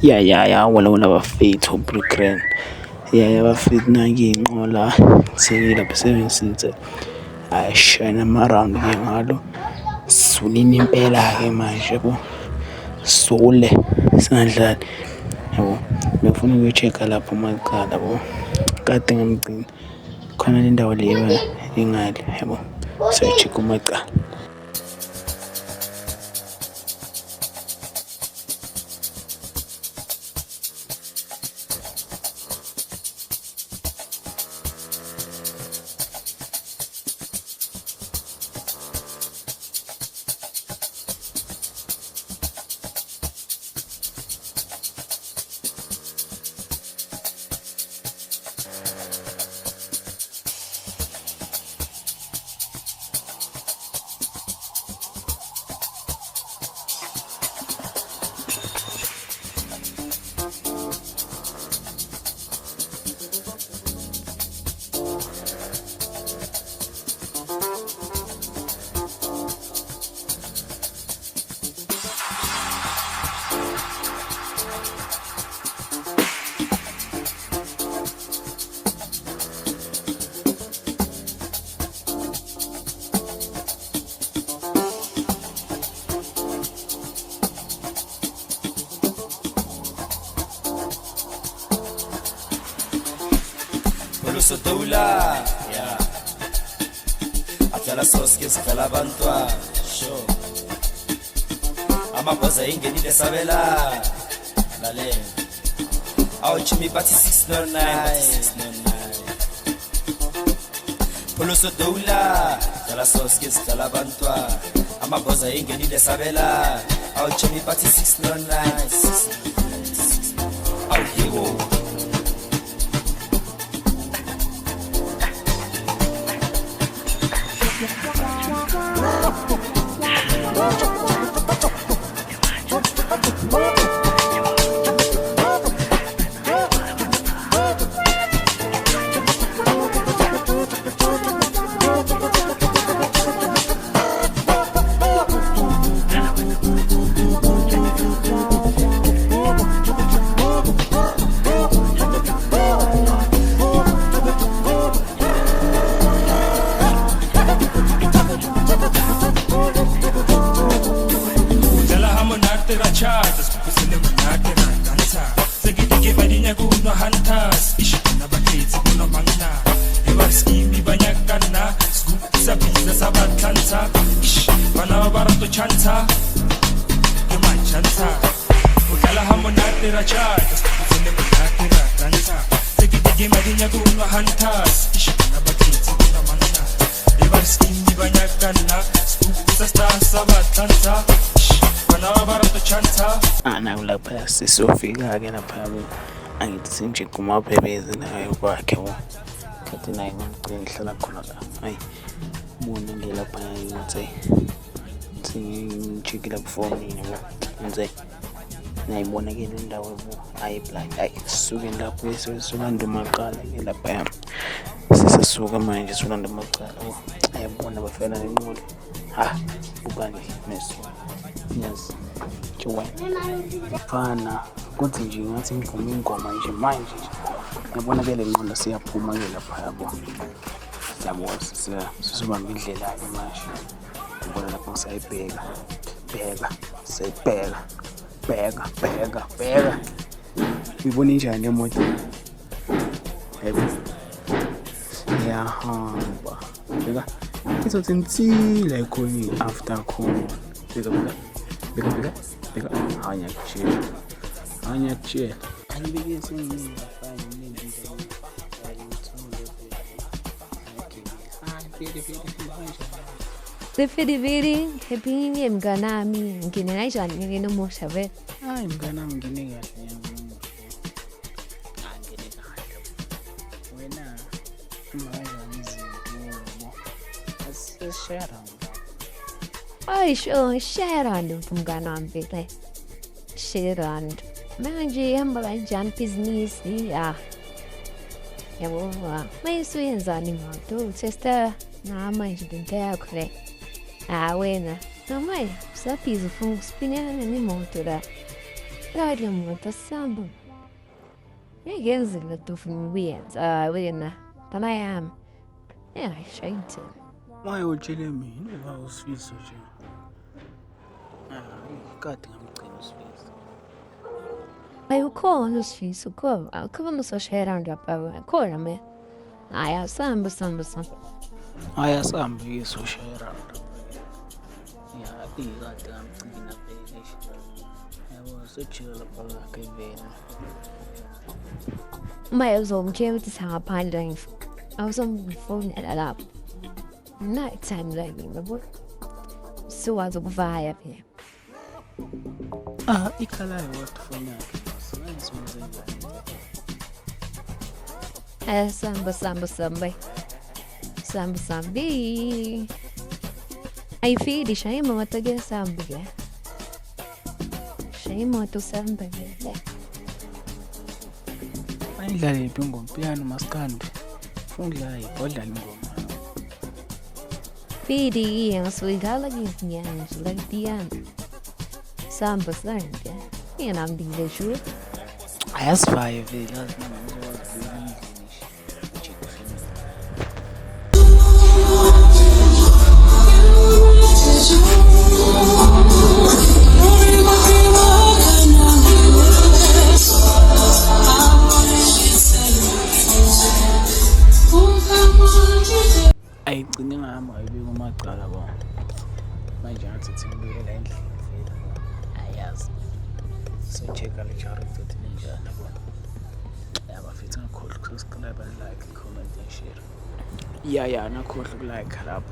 Ya wala bafethu Brooklyn. Ya bafethu nangi inqola sengilapha sebenzise. Ayishana around ke ngalo. Sulini impela ke manje yabo. Sole sandlani. Yabo. Ngifuna ukucheck lapho maqala yabo. Kade ngamgcina. Khona le ndawo leyo ingale yabo. Secheck umaqala. Doula, yeah. Atala sos que se la bantua, show. Ama cosa ingenile sabela, dale. Au chimi pati 609. Poloso doula, atala sos que se la bantua. Ama cosa ingenile sabela, au chimi pati 609. Au hiwo. Nakulapha sisofika-ke lapha angithi sinje kumabhebezi nayo kwakhe kathi naye ngomgcini ngihlala khona la hayi bona ngelapha ngathi ngijikile kufonini ngize nayibona-ke le ndawo hayi blind hayi sisuke lapho bese solanda umaqala ke lapha yami sisasuka manje solanda umaqala ayibona bafela nenqola bukani neso yes Joy. Fana kuthi nje ngathi ngivuma ingoma nje manje ngiyabona ke le nqola siyaphuma ke lapha yabo yabo sisubamba indlela ke manje ngibona lapho sayibheka bheka ngibona njani emoto yebo yahamba bheka izothi ntsile khona after khona bheka hanya kuchela angibekise ngingafani nendlela Viri, happy nye mganami, ngine naijani ngine mosha ve. Mganami ngine kahle ngine kahle. Wena manje izinto asishare. Sure, share around mganami vile. Share around. Manje hamba kanjani business yabo mayisuyenzani ngoto sister nama nje into yakho le wena Mãe, só piso, foi um spinner nem moto da. Olha, moto, samba. Yenze le tufuni weird, wena. Tana yami. Yeah, shayite. Why utshele mina uba uSifiso nje? Kade ngamgcina uSifiso. Ukhona uSifiso, ukhona usoshayela ndapha. Khona me. Haya, samba. Haya sihambe ke soshaya around. Ya, kade ngamgcina phela. Yabo sejika lapha lakhe vena. Mãe, uzomtshela ukuthi singaphandle ngifu. Awuzomfonela lapho. Night time la yabo. Siwazi ukuvaya phela. Ikhalayo what phone yakhe. Singayenza Samba. Sambi. Ai fidi, shai moto ge sambi ge. Shai moto sambi ge. ayidlale iphi ingoma piano maskandi. Ufuna udlala yiphi odlala ingoma. Fidi, ngasuigala ge nyanzu la piano. Samba sanga. Yena ngidile shu. Ayasivaye vele ayigcine ngahamba ayibeka umacala bona. Manje ngathi ngibuyela endlini vele. Ayazi. So check-a le charity ukuthi ninjani bona. Yabafethu ngakhohlwa ukusubscribe and like, comment and share. Ya nakhohlwa ukulike lapho.